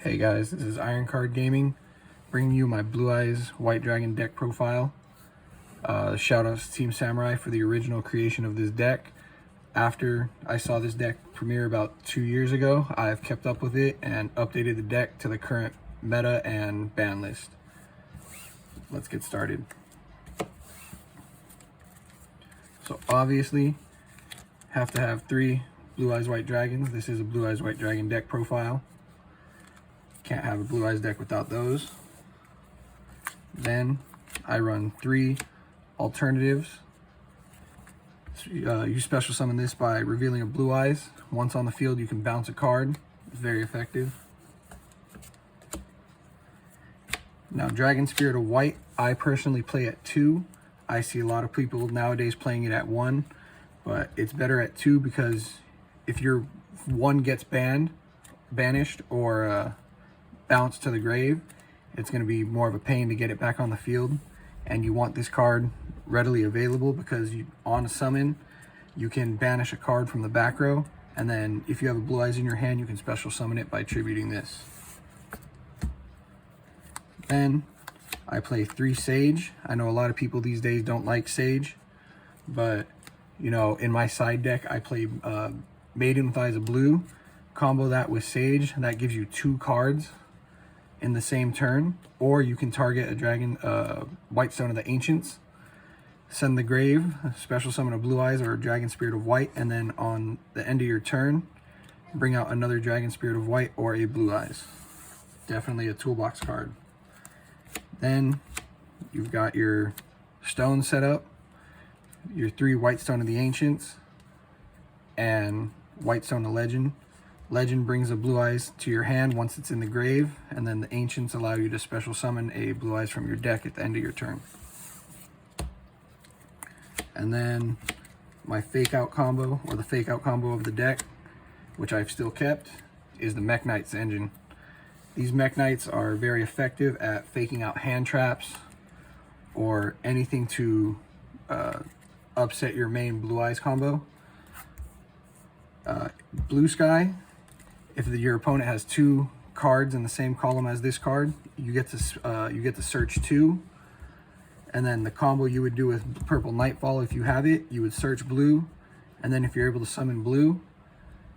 Hey guys, this is Iron Card Gaming, bringing you my Blue Eyes White Dragon deck profile. Shout out to Team Samurai for the original creation of this deck. After I saw this deck premiere about 2 years ago, I've kept up with it and updated the deck to the current meta and ban list. Let's get started. So obviously, have to have 3 Blue Eyes White Dragons. This is a Blue Eyes White Dragon deck profile. Can't have a Blue Eyes deck without those. Then I run 3 alternatives. You special summon this by revealing a Blue Eyes. Once on the field, you can bounce a card. It's very effective. Now, Dragon Spirit of White, I personally play at 2. I see a lot of people nowadays playing it at 1, but it's better at 2 because if your 1 gets banished, or bounce to the grave, it's going to be more of a pain to get it back on the field, and you want this card readily available because on a summon you can banish a card from the back row, and then if you have a Blue Eyes in your hand, you can special summon it by tributing this. Then I play 3 Sage. I know a lot of people these days don't like Sage, but you know, in my side deck I play Maiden with Eyes of Blue. Combo that with Sage, that gives you 2 cards in the same turn, or you can target a dragon, Whitestone of the Ancients, send the grave, special summon a Blue Eyes or a Dragon Spirit of White, and then on the end of your turn, bring out another Dragon Spirit of White or a Blue Eyes. Definitely a toolbox card. Then you've got your stone set up, your 3 Whitestone of the Ancients, and Whitestone of Legend. Legend brings a Blue Eyes to your hand once it's in the grave, and then the Ancients allow you to special summon a Blue Eyes from your deck at the end of your turn. And then my fake out combo, or the fake out combo of the deck, which I've still kept, is the Mech Knights engine. These Mech Knights are very effective at faking out hand traps or anything to upset your main Blue Eyes combo. Blue Sky, if your opponent has 2 cards in the same column as this card, you get to search 2, and then the combo you would do with Purple Nightfall, if you have it, you would search blue, and then if you're able to summon blue,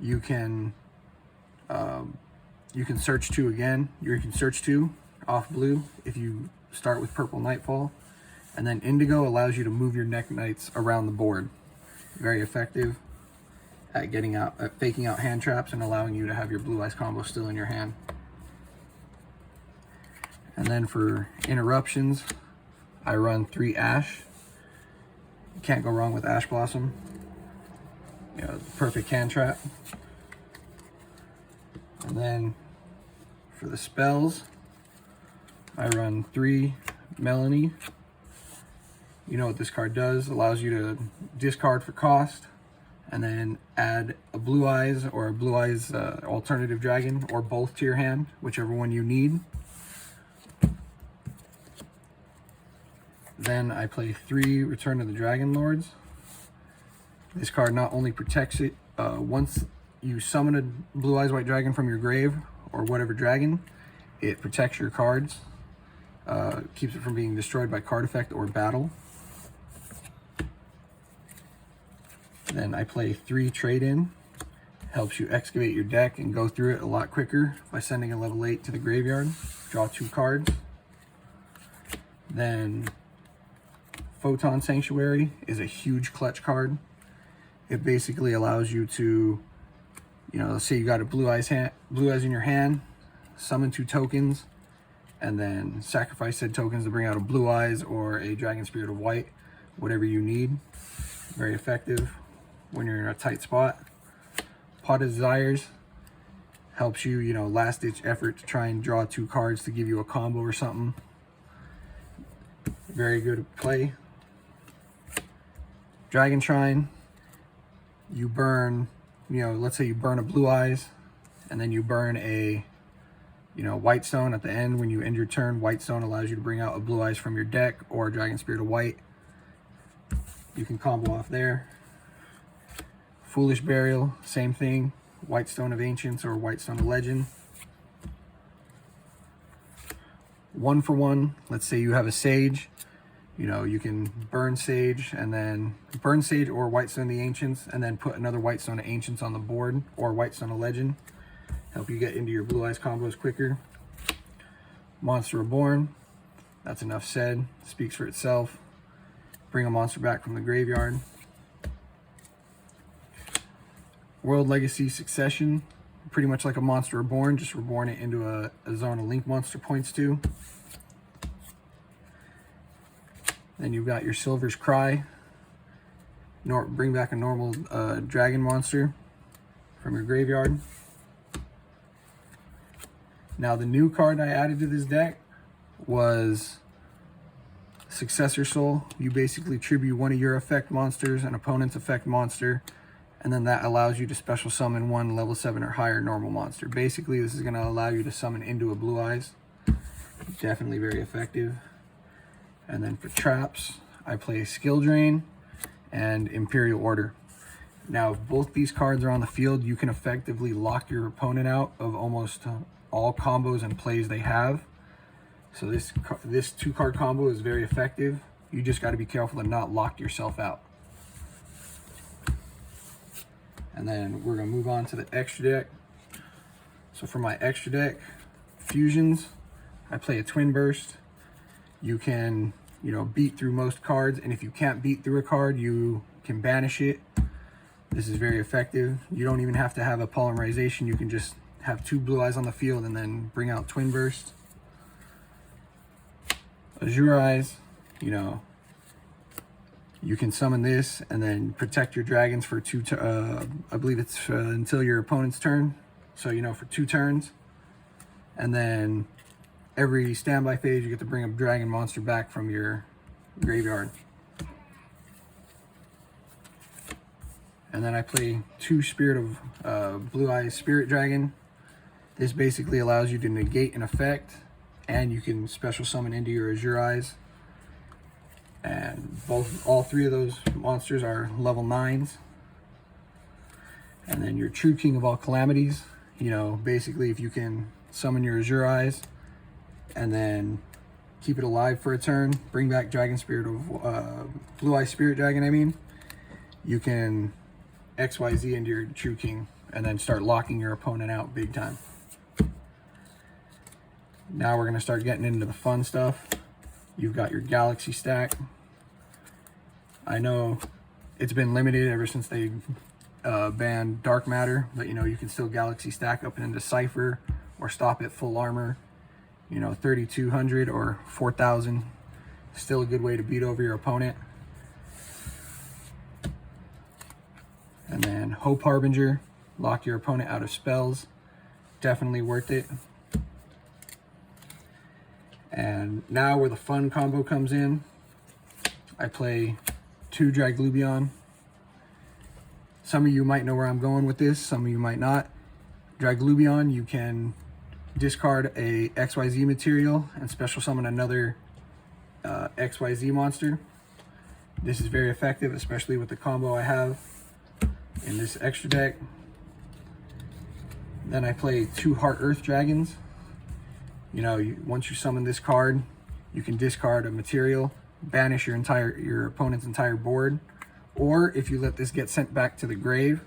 you can search 2 again. You can search 2 off blue if you start with Purple Nightfall, and then Indigo allows you to move your Mech Knights around the board. Very effective at faking out hand traps and allowing you to have your Blue Eyes combo still in your hand. And then for interruptions, I run 3 Ash. You can't go wrong with Ash Blossom. You know, perfect hand trap. And then for the spells, I run 3 Melanie. You know what this card does? Allows you to discard for cost, and then add a Blue Eyes or a Blue Eyes alternative dragon, or both to your hand, whichever one you need. Then I play 3 Return of the Dragon Lords. This card not only protects it, once you summon a Blue Eyes White Dragon from your grave, or whatever dragon, it protects your cards, keeps it from being destroyed by card effect or battle. Then I play 3 Trade-In. Helps you excavate your deck and go through it a lot quicker by sending a level 8 to the graveyard. Draw 2 cards. Then Photon Sanctuary is a huge clutch card. It basically allows you to, you know, let's say you got a Blue Eyes in your hand, summon 2 tokens, and then sacrifice said tokens to bring out a Blue Eyes or a Dragon Spirit of White, whatever you need. Very effective when you're in a tight spot. Pot of Desires helps you, you know, last ditch effort to try and draw 2 cards to give you a combo or something. Very good at play. Dragon Shrine, you burn, you know, let's say you burn a Blue Eyes, and then you burn a, you know, Whitestone at the end. When you end your turn, Whitestone allows you to bring out a Blue Eyes from your deck or a Dragon Spirit of White. You can combo off there. Foolish Burial, same thing. Whitestone of Ancients or Whitestone of Legend. 1 for 1. Let's say you have a Sage, you know, you can burn Sage and then burn Sage or Whitestone of the Ancients, and then put another Whitestone of Ancients on the board, or Whitestone of Legend. Help you get into your Blue Eyes combos quicker. Monster Reborn, that's enough said, speaks for itself. Bring a monster back from the graveyard. World Legacy Succession, pretty much like a Monster Reborn, just reborn it into a zone of Link monster points to. Then you've got your Silver's Cry. Bring back a normal dragon monster from your graveyard. Now the new card I added to this deck was Successor Soul. You basically tribute one of your effect monsters, an opponent's effect monster, and then that allows you to special summon one level 7 or higher normal monster. Basically, this is going to allow you to summon into a Blue Eyes. Definitely very effective. And then for traps, I play Skill Drain and Imperial Order. Now, if both these cards are on the field, you can effectively lock your opponent out of almost all combos and plays they have. So this 2-card combo is very effective. You just got to be careful to not lock yourself out. And then we're going to move on to the extra deck. So for my extra deck, fusions, I play a Twin Burst. You can, you know, beat through most cards, and if you can't beat through a card, you can banish it. This is very effective. You don't even have to have a polymerization. You can just have 2 Blue Eyes on the field and then bring out Twin Burst. Azure Eyes, you know, you can summon this and then protect your dragons for I believe it's until your opponent's turn. So, you know, for 2 turns. And then every standby phase, you get to bring a dragon monster back from your graveyard. And then I play 2 Spirit of Blue Eyes Spirit Dragon. This basically allows you to negate an effect, and you can special summon into your Azure Eyes. And all 3 of those monsters are level 9s. And then your True King of all Calamities. You know, basically if you can summon your Azure Eyes and then keep it alive for a turn, bring back Dragon Spirit of Blue Eye Spirit Dragon, I mean, you can XYZ into your True King and then start locking your opponent out big time. Now we're going to start getting into the fun stuff. You've got your Galaxy stack. I know it's been limited ever since they banned Dark Matter, but you know, you can still Galaxy stack up into Cypher or stop at full armor. You know, 3,200 or 4,000. Still a good way to beat over your opponent. And then Hope Harbinger, lock your opponent out of spells. Definitely worth it. And now where the fun combo comes in, I play 2 Draglubion. Some of you might know where I'm going with this, some of you might not. Draglubion, you can discard a XYZ material and special summon another XYZ monster. This is very effective, especially with the combo I have in this extra deck. Then I play 2 Heart Earth Dragons. You know, once you summon this card, you can discard a material, banish your opponent's entire board, or if you let this get sent back to the grave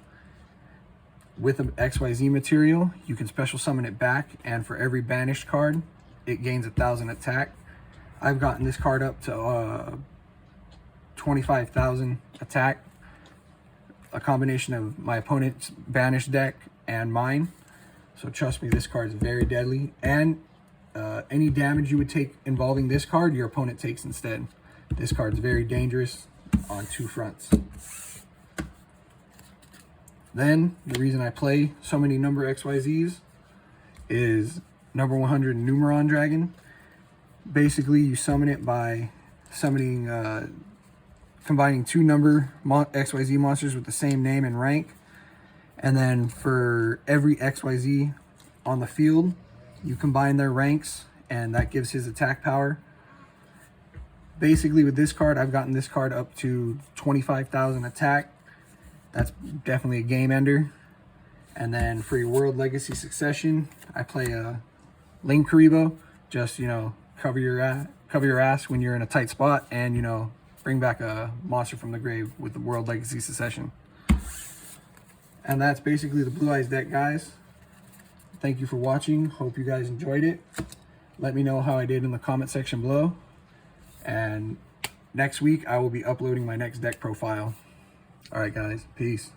with an XYZ material, you can special summon it back, and for every banished card, it gains 1,000 attack. I've gotten this card up to 25,000 attack, a combination of my opponent's banished deck and mine. So trust me, this card is very deadly, and any damage you would take involving this card, your opponent takes instead. This card is very dangerous on 2 fronts. Then, the reason I play so many number XYZs is number 100 Numeron Dragon. Basically, you summon it by summoning, combining 2 number XYZ monsters with the same name and rank. And then for every XYZ on the field, you combine their ranks, and that gives his attack power. Basically, with this card, I've gotten this card up to 25,000 attack. That's definitely a game ender. And then for your World Legacy Succession, I play a Linkuriboh. Just, you know, cover your ass when you're in a tight spot, and you know, bring back a monster from the grave with the World Legacy Succession. And that's basically the Blue Eyes deck, guys. Thank you for watching. Hope you guys enjoyed it. Let me know how I did in the comment section below. And next week I will be uploading my next deck profile. All right, guys. Peace.